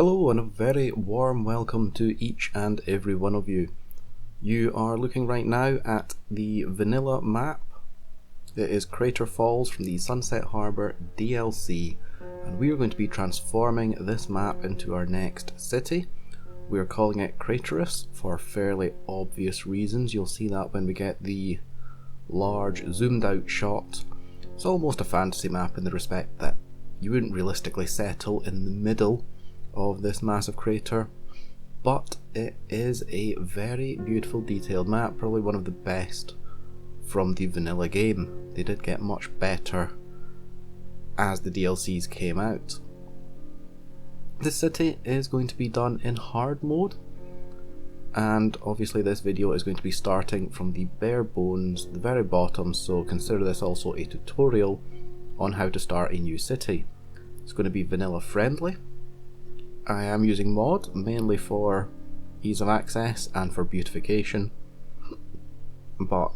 Hello and a very warm welcome to each and every one of you. You are looking right now at the vanilla map. It is Crater Falls from the Sunset Harbour DLC, and we are going to be transforming this map into our next city. We are calling it Krateris for fairly obvious reasons. You'll see that when we get the large zoomed out shot. It's almost a fantasy map in the respect that you wouldn't realistically settle in the middle of this massive crater, but it is a very beautiful detailed map, probably one of the best from the vanilla game. They did get much better as the DLCs came out. This city is going to be done in hard mode, and obviously this video is going to be starting from the bare bones, the very bottom, so consider this also a tutorial on how to start a new city. It's going to be vanilla friendly. I am using mod mainly for ease of access and for beautification, but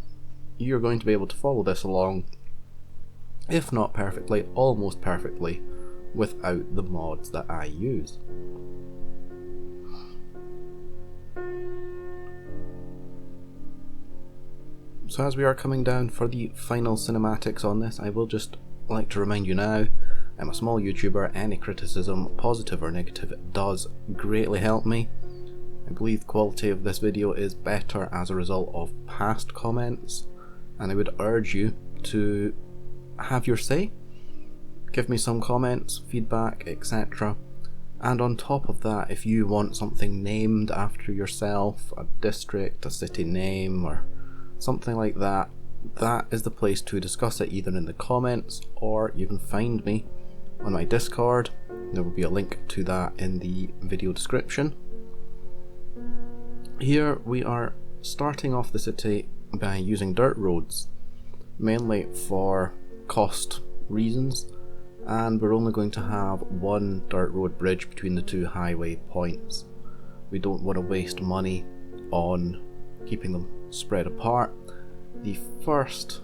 you're going to be able to follow this along, if not perfectly, almost perfectly, without the mods that I use. So as we are coming down for the final cinematics on this, I will just like to remind you now, I'm a small YouTuber. Any criticism, positive or negative, does greatly help me. I believe the quality of this video is better as a result of past comments, and I would urge you to have your say. Give me some comments, feedback, etc. And on top of that, if you want something named after yourself, a district, a city name, or something like that, that is the place to discuss it, either in the comments or you can find me on my Discord. There will be a link to that in the video description. Here we are starting off the city by using dirt roads, mainly for cost reasons, and we're only going to have one dirt road bridge between the two highway points. We don't want to waste money on keeping them spread apart. The first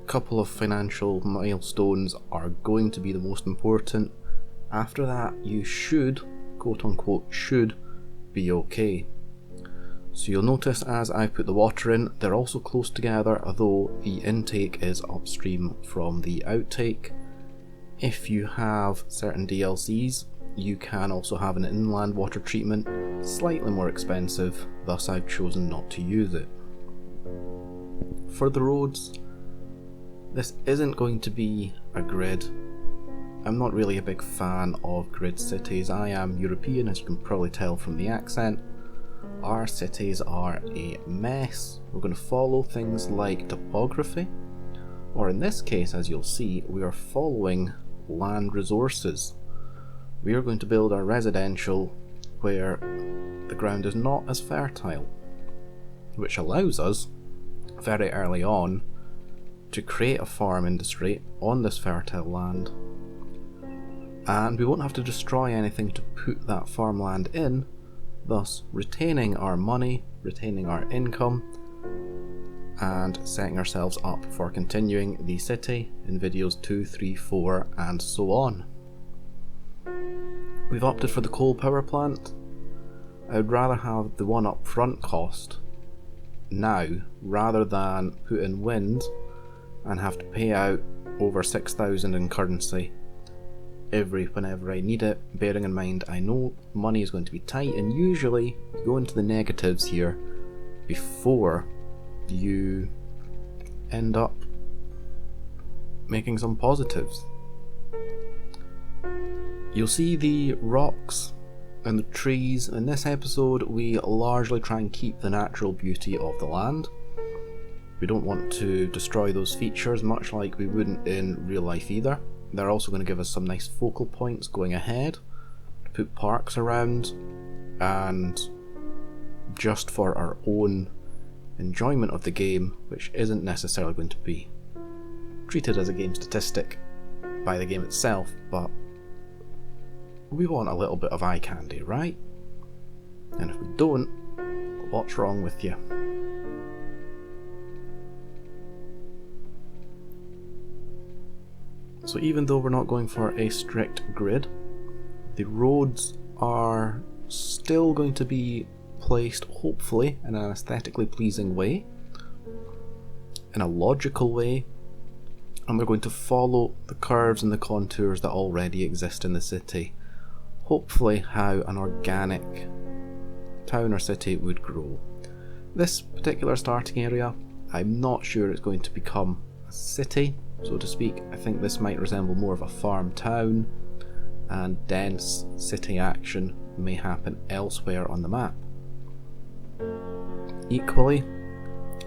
couple of financial milestones are going to be the most important. After that, you should, quote unquote, should be okay. So you'll notice as I put the water in, they're also close together, although the intake is upstream from the outtake. If you have certain DLCs, you can also have an inland water treatment, slightly more expensive, thus I've chosen not to use it. For the roads, this isn't going to be a grid. I'm not really a big fan of grid cities. I am European, as you can probably tell from the accent. Our cities are a mess. We're going to follow things like topography, or in this case, as you'll see, we are following land resources. We are going to build our residential where the ground is not as fertile, which allows us very early on to create a farm industry on this fertile land, and we won't have to destroy anything to put that farmland in, thus retaining our money, retaining our income, and setting ourselves up for continuing the city in videos 2, 3, 4 and so on. We've opted for the coal power plant. I would rather have the one up front cost now rather than put in wind and have to pay out over 6,000 in currency whenever I need it, bearing in mind I know money is going to be tight, and usually you go into the negatives here before you end up making some positives. You'll see the rocks and the trees. In this episode we largely try and keep the natural beauty of the land. We don't want to destroy those features, much like we wouldn't in real life either. They're also going to give us some nice focal points going ahead to put parks around, and just for our own enjoyment of the game, which isn't necessarily going to be treated as a game statistic by the game itself, but we want a little bit of eye candy, right? And if we don't, what's wrong with you? So even though we're not going for a strict grid, the roads are still going to be placed, hopefully, in an aesthetically pleasing way, in a logical way, and they're going to follow the curves and the contours that already exist in the city. Hopefully how an organic town or city would grow. This particular starting area, I'm not sure it's going to become a city, so to speak. I think this might resemble more of a farm town, and dense city action may happen elsewhere on the map. Equally,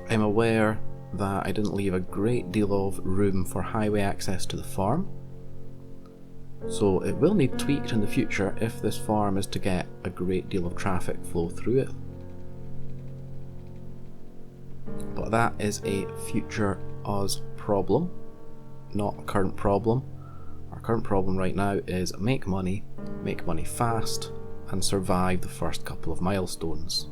I'm aware that I didn't leave a great deal of room for highway access to the farm, so it will need tweaked in the future if this farm is to get a great deal of traffic flow through it. But that is a future us problem, not a current problem. Our current problem right now is make money fast, and survive the first couple of milestones.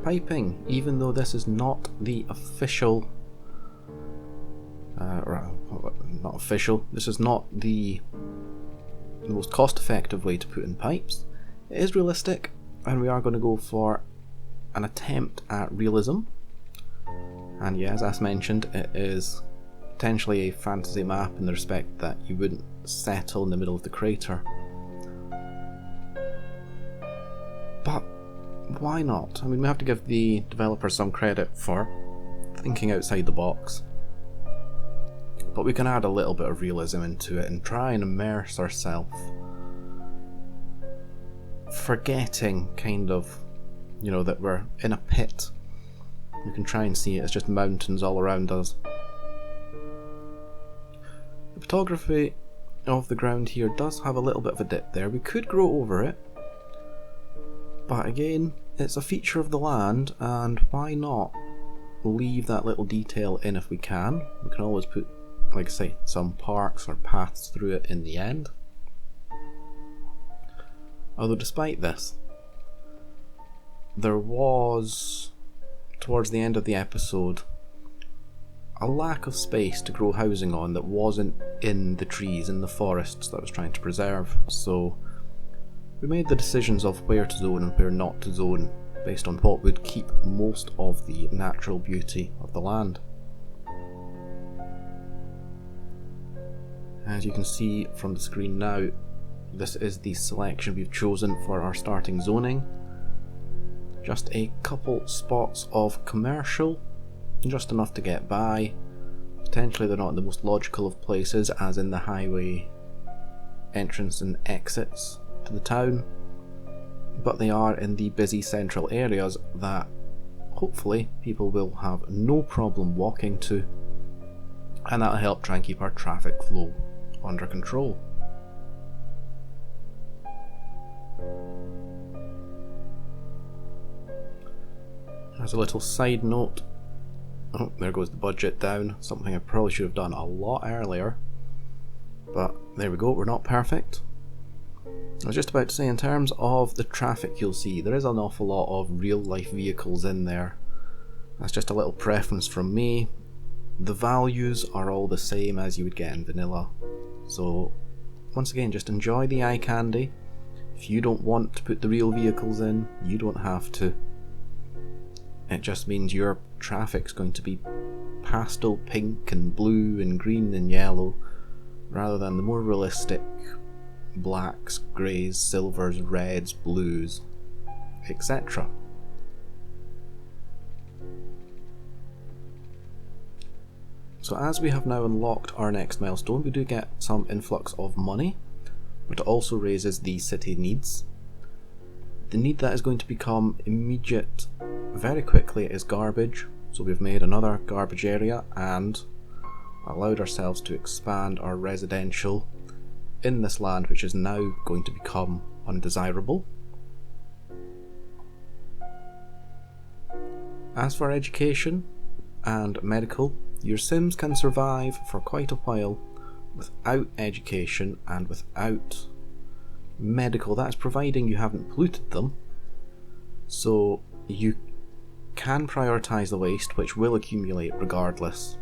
Piping, even though this is not the official, this is not the most cost-effective way to put in pipes. It is realistic, and we are going to go for an attempt at realism. And yeah, as mentioned, it is potentially a fantasy map in the respect that you wouldn't settle in the middle of the crater. But why not? I mean, we have to give the developers some credit for thinking outside the box. But we can add a little bit of realism into it and try and immerse ourselves, forgetting kind of, that we're in a pit. We can try and see it as just mountains all around us. The photography of the ground here does have a little bit of a dip there. We could grow over it, but again, it's a feature of the land, and why not leave that little detail in if we can? We can always put, like I say, some parks or paths through it in the end. Although despite this, there was, towards the end of the episode, a lack of space to grow housing on that wasn't in the trees, in the forests that I was trying to preserve. So we made the decisions of where to zone and where not to zone based on what would keep most of the natural beauty of the land. As you can see from the screen now, this is the selection we've chosen for our starting zoning. Just a couple spots of commercial, just enough to get by. Potentially they're not the most logical of places, as in the highway entrance and exits to the town, but they are in the busy central areas that hopefully people will have no problem walking to, and that'll help try and keep our traffic flow under control. As a little side note, oh, there goes the budget down, something I probably should have done a lot earlier, but there we go, we're not perfect. I was just about to say, in terms of the traffic you'll see, there is an awful lot of real life vehicles in there. That's just a little preference from me. The values are all the same as you would get in vanilla. So once again, just enjoy the eye candy. If you don't want to put the real vehicles in, you don't have to. It just means your traffic's going to be pastel pink and blue and green and yellow, rather than the more realistic blacks, greys, silvers, reds, blues, etc. So as we have now unlocked our next milestone, we do get some influx of money, but it also raises the city needs. The need that is going to become immediate very quickly is garbage, so we've made another garbage area and allowed ourselves to expand our residential in this land, which is now going to become undesirable. As for education and medical, your Sims can survive for quite a while without education and without medical. That's providing you haven't polluted them, so you can prioritise the waste, which will accumulate regardless.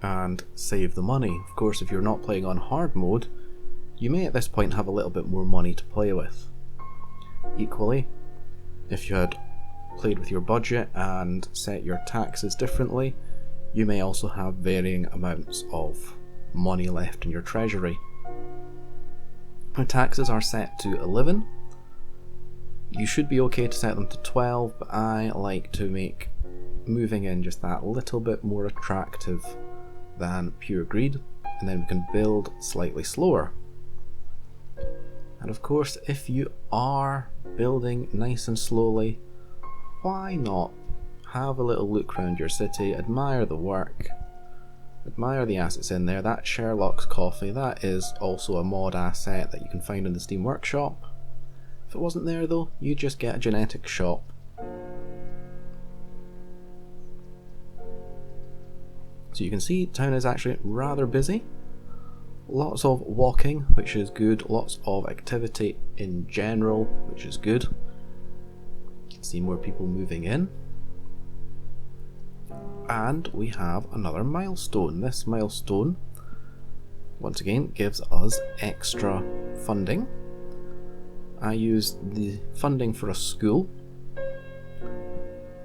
and save the money. Of course, if you're not playing on hard mode, you may at this point have a little bit more money to play with. Equally, if you had played with your budget and set your taxes differently, you may also have varying amounts of money left in your treasury. My taxes are set to 11. You should be okay to set them to 12, but I like to make moving in just that little bit more attractive than pure greed, and then we can build slightly slower. And of course, if you are building nice and slowly, why not have a little look around your city, admire the work, admire the assets in there. That Sherlock's coffee, that is also a mod asset that you can find in the Steam Workshop. If it wasn't there though, you just get a genetic shop. So you can see town is actually rather busy. Lots of walking, which is good. Lots of activity in general, which is good. You can see more people moving in. And we have another milestone. This milestone, once again, gives us extra funding. I used the funding for a school.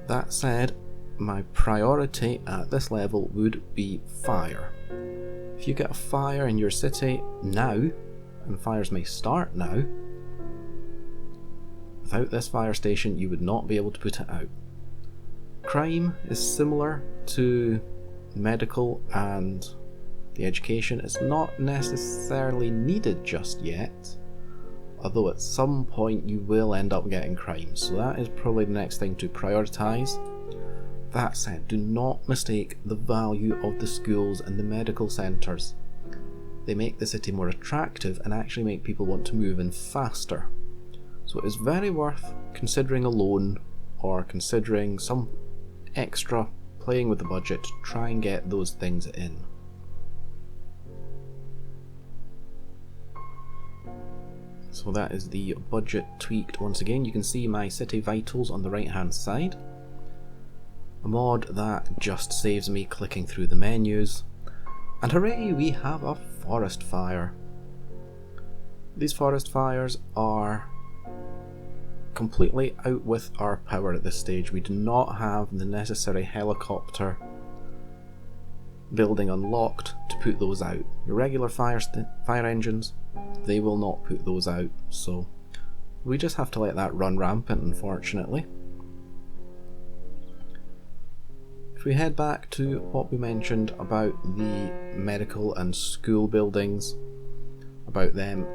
That said, my priority at this level would be fire. If you get a fire in your city now, and fires may start now, without this fire station you would not be able to put it out. Crime is similar to medical and the education. It's not necessarily needed just yet, although at some point you will end up getting crime, so that is probably the next thing to prioritise. That said, do not mistake the value of the schools and the medical centres. They make the city more attractive and actually make people want to move in faster. So it is very worth considering a loan or considering some extra playing with the budget to try and get those things in. So that is the budget tweaked once again. You can see my city vitals on the right hand side. A mod that just saves me clicking through the menus. And hooray, we have a forest fire. These forest fires are completely out with our power at this stage. We do not have the necessary helicopter building unlocked to put those out. Your regular fire engines, they will not put those out, so we just have to let that run rampant, unfortunately. If we head back to what we mentioned about the medical and school buildings, about them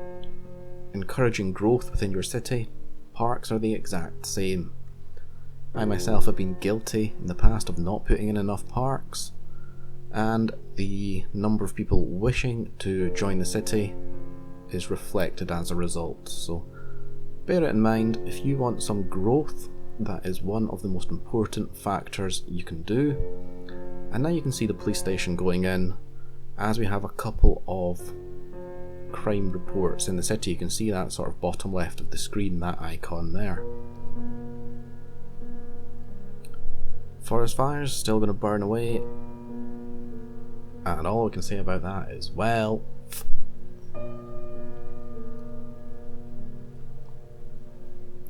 encouraging growth within your city, parks are the exact same. I myself have been guilty in the past of not putting in enough parks, and the number of people wishing to join the city is reflected as a result. So bear it in mind, if you want some growth, that is one of the most important factors you can do. And now you can see the police station going in, as we have a couple of crime reports in the city. You can see that sort of bottom left of the screen, that icon there. Forest fires still going to burn away, and all I can say about that is, well,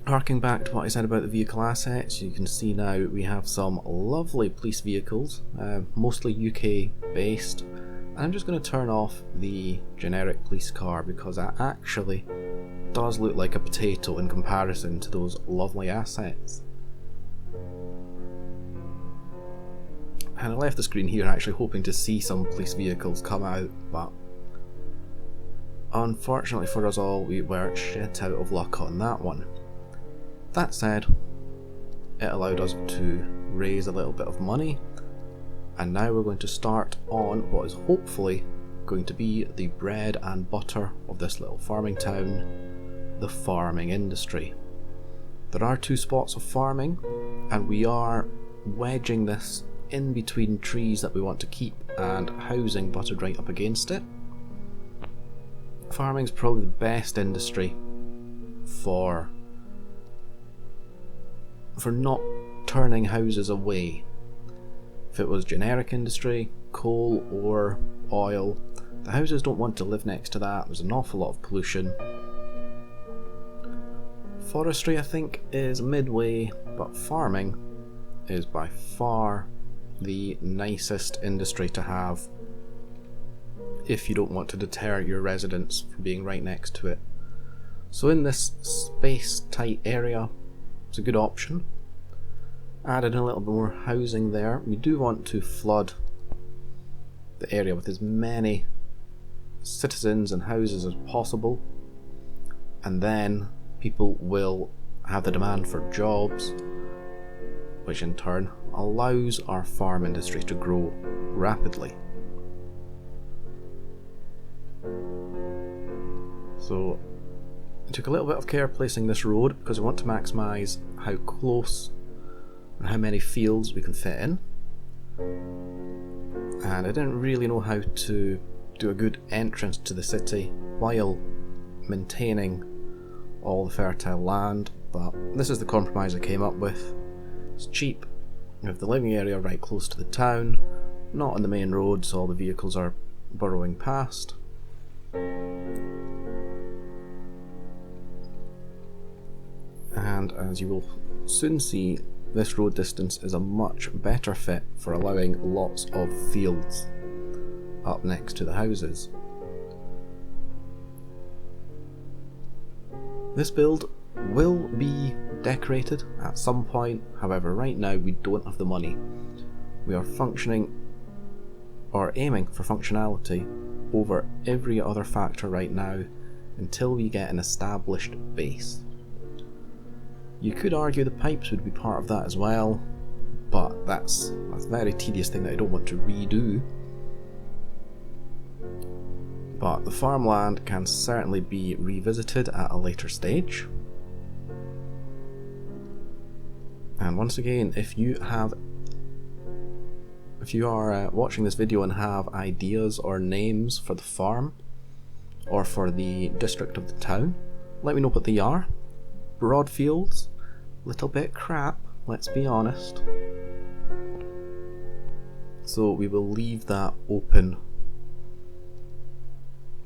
harking back to what I said about the vehicle assets, you can see now we have some lovely police vehicles, mostly UK based. I'm just going to turn off the generic police car because that actually does look like a potato in comparison to those lovely assets. And I left the screen here actually hoping to see some police vehicles come out, but unfortunately for us all, we were shit out of luck on that one. That said, it allowed us to raise a little bit of money, and now we're going to start on what is hopefully going to be the bread and butter of this little farming town, the farming industry. There are 2 spots of farming, and we are wedging this in between trees that we want to keep and housing butted right up against it. Farming is probably the best industry for not turning houses away. If it was generic industry, coal or oil. The houses don't want to live next to that, there's an awful lot of pollution. Forestry, I think, is midway, but farming is by far the nicest industry to have if you don't want to deter your residents from being right next to it. So in this space-tight area, it's a good option. Added in a little bit more housing there. We do want to flood the area with as many citizens and houses as possible, and then people will have the demand for jobs, which in turn allows our farm industry to grow rapidly. So I took a little bit of care placing this road because I want to maximise how close and how many fields we can fit in, and I didn't really know how to do a good entrance to the city while maintaining all the fertile land, but this is the compromise I came up with. It's cheap, you have the living area right close to the town, not on the main road so all the vehicles are burrowing past. And as you will soon see, this road distance is a much better fit for allowing lots of fields up next to the houses. This build will be decorated at some point, however right now we don't have the money. We are functioning, or aiming for functionality, over every other factor right now until we get an established base. You could argue the pipes would be part of that as well, but that's a very tedious thing that I don't want to redo. But the farmland can certainly be revisited at a later stage. And once again, if you are watching this video and have ideas or names for the farm or for the district of the town, let me know what they are. Broadfields, little bit crap, let's be honest. So we will leave that open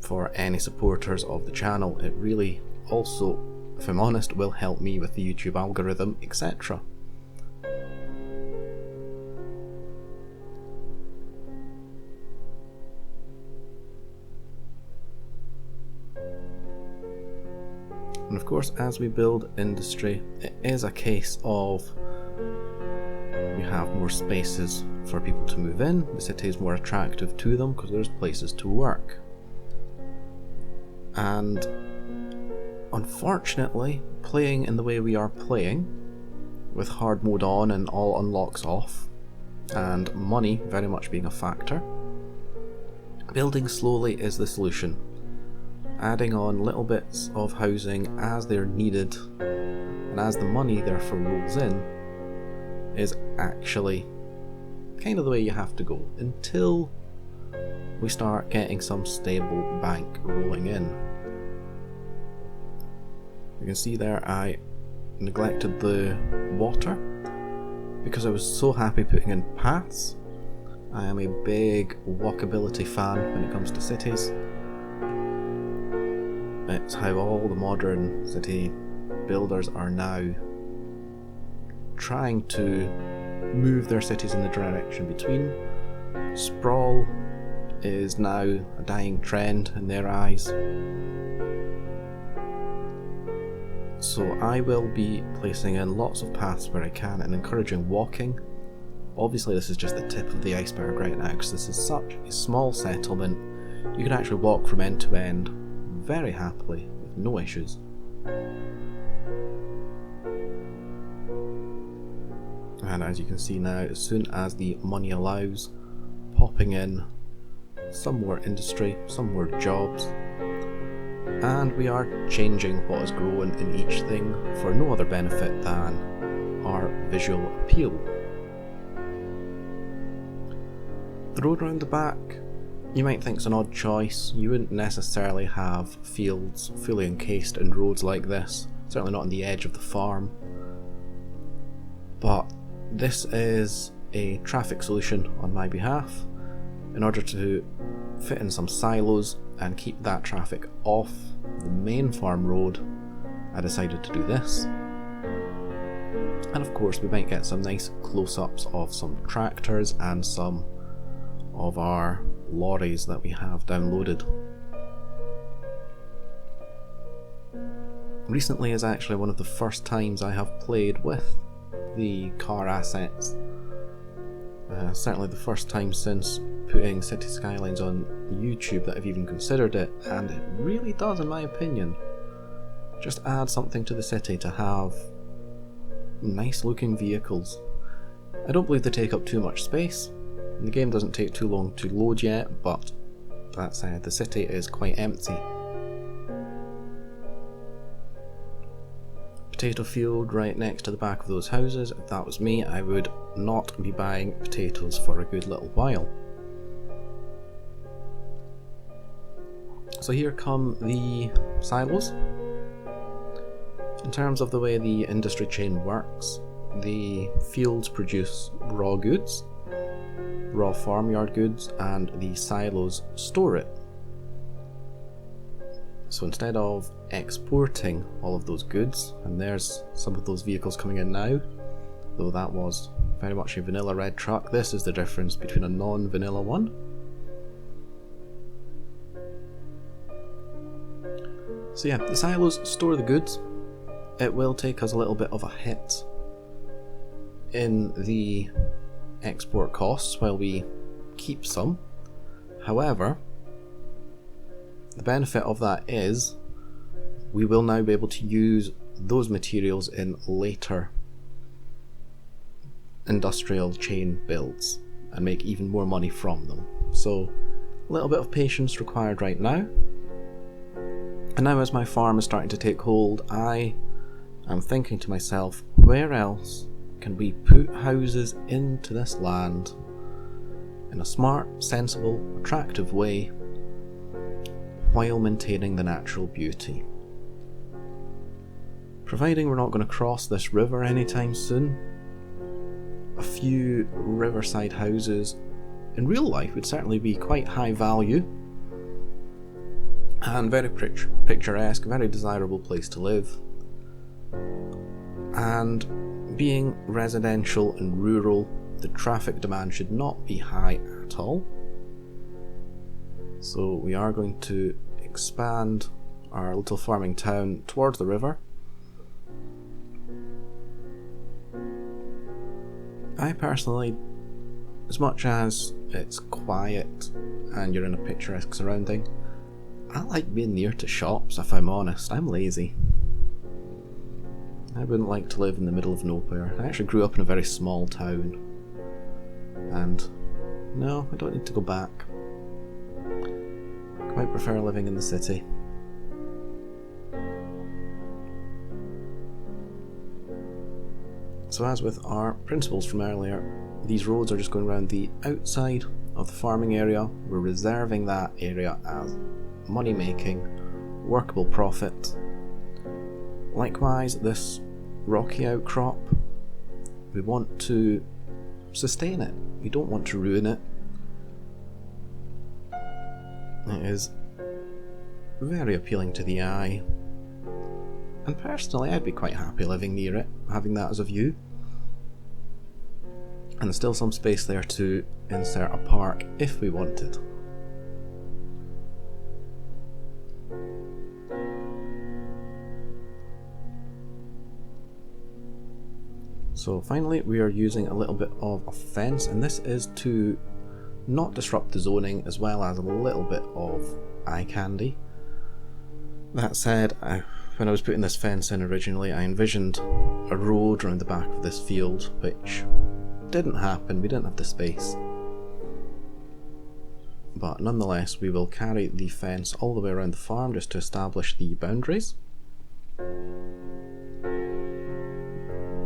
for any supporters of the channel. It really also, if I'm honest, will help me with the YouTube algorithm, etc. And of course, as we build industry, it is a case of we have more spaces for people to move in, the city is more attractive to them because there's places to work. And unfortunately, playing in the way we are playing, with hard mode on and all unlocks off, and money very much being a factor, building slowly is the solution. Adding on little bits of housing as they're needed and as the money therefore rolls in is actually kind of the way you have to go until we start getting some stable bank rolling in. You can see there I neglected the water because I was so happy putting in paths. I am a big walkability fan when it comes to cities. It's how all the modern city builders are now trying to move their cities in the direction between. Sprawl is now a dying trend in their eyes. So I will be placing in lots of paths where I can and encouraging walking. Obviously this is just the tip of the iceberg right now because this is such a small settlement. You can actually walk from end to end very happily with no issues. And as you can see now, as soon as the money allows, popping in some more industry, some more jobs, and we are changing what is grown in each thing for no other benefit than our visual appeal. The road round the back, you might think it's an odd choice. You wouldn't necessarily have fields fully encased in roads like this, certainly not on the edge of the farm. But this is a traffic solution on my behalf. in order to fit in some silos and keep that traffic off the main farm road, I decided to do this. And of course we might get some nice close-ups of some tractors and some of our lorries that we have downloaded. Recently is actually one of the first times I have played with the car assets. Certainly the first time since putting City Skylines on YouTube that I've even considered it, and it really does, in my opinion, just add something to the city to have nice looking vehicles. I don't believe they take up too much space. The game doesn't take too long to load yet, but that said, the city is quite empty. Potato field right next to the back of those houses. If that was me, I would not be buying potatoes for a good little while. So here come the silos. In terms of the way the industry chain works, the fields produce raw goods, raw farmyard goods, and the silos store it. So instead of exporting all of those goods, and there's some of those vehicles coming in now, though that was very much a vanilla red truck, this is the difference between a non-vanilla one. So yeah, the silos store the goods. It will take us a little bit of a hit in the export costs while we keep some. However, the benefit of that is we will now be able to use those materials in later industrial chain builds and make even more money from them. So a little bit of patience required right now. And now as my farm is starting to take hold, I am thinking to myself, where else can we put houses into this land in a smart, sensible, attractive way while maintaining the natural beauty? Providing we're not going to cross this river anytime soon, a few riverside houses in real life would certainly be quite high value and very picturesque, very desirable place to live. And being residential and rural, the traffic demand should not be high at all. So we are going to expand our little farming town towards the river. I personally, as much as it's quiet and you're in a picturesque surrounding, I like being near to shops, if I'm honest. I'm lazy. I wouldn't like to live in the middle of nowhere. I actually grew up in a very small town. And no, I don't need to go back. I quite prefer living in the city. So as with our principles from earlier, these roads are just going around the outside of the farming area. We're reserving that area as money making, workable profit. Likewise, this rocky outcrop, we want to sustain it. We don't want to ruin it. It is very appealing to the eye. And personally, I'd be quite happy living near it, having that as a view. And there's still some space there to insert a park if we wanted. So finally, we are using a little bit of a fence, and this is to not disrupt the zoning, as well as a little bit of eye candy. That said, when I was putting this fence in originally, I envisioned a road around the back of this field, which didn't happen. We didn't have the space. But nonetheless, we will carry the fence all the way around the farm just to establish the boundaries.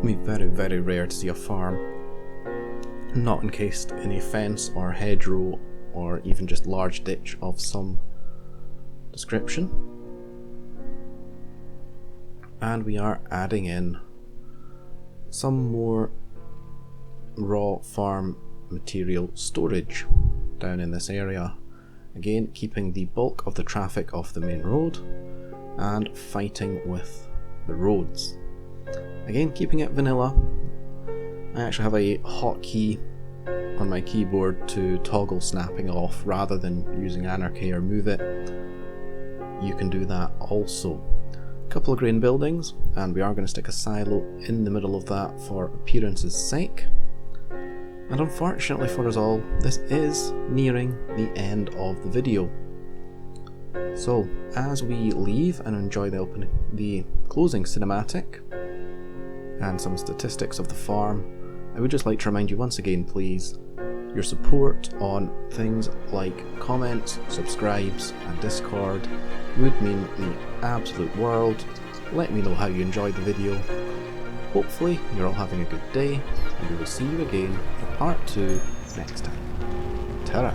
It's very, very rare to see a farm not encased in a fence or hedgerow or even just large ditch of some description. And we are adding in some more raw farm material storage. down in this area. Again, keeping the bulk of the traffic off the main road and fighting with the roads. Again, keeping it vanilla. I actually have a hotkey on my keyboard to toggle snapping off rather than using anarchy or move it. You can do that also. A couple of grain buildings, and we are going to stick a silo in the middle of that for appearance's sake. And unfortunately for us all, this is nearing the end of the video. So, as we leave and enjoy the closing cinematic and some statistics of the farm, I would just like to remind you once again, please, your support on things like comments, subscribes and Discord would mean the absolute world. Let me know how you enjoyed the video. Hopefully you're all having a good day, and we will see you again for part 2 next time. Ta-ra!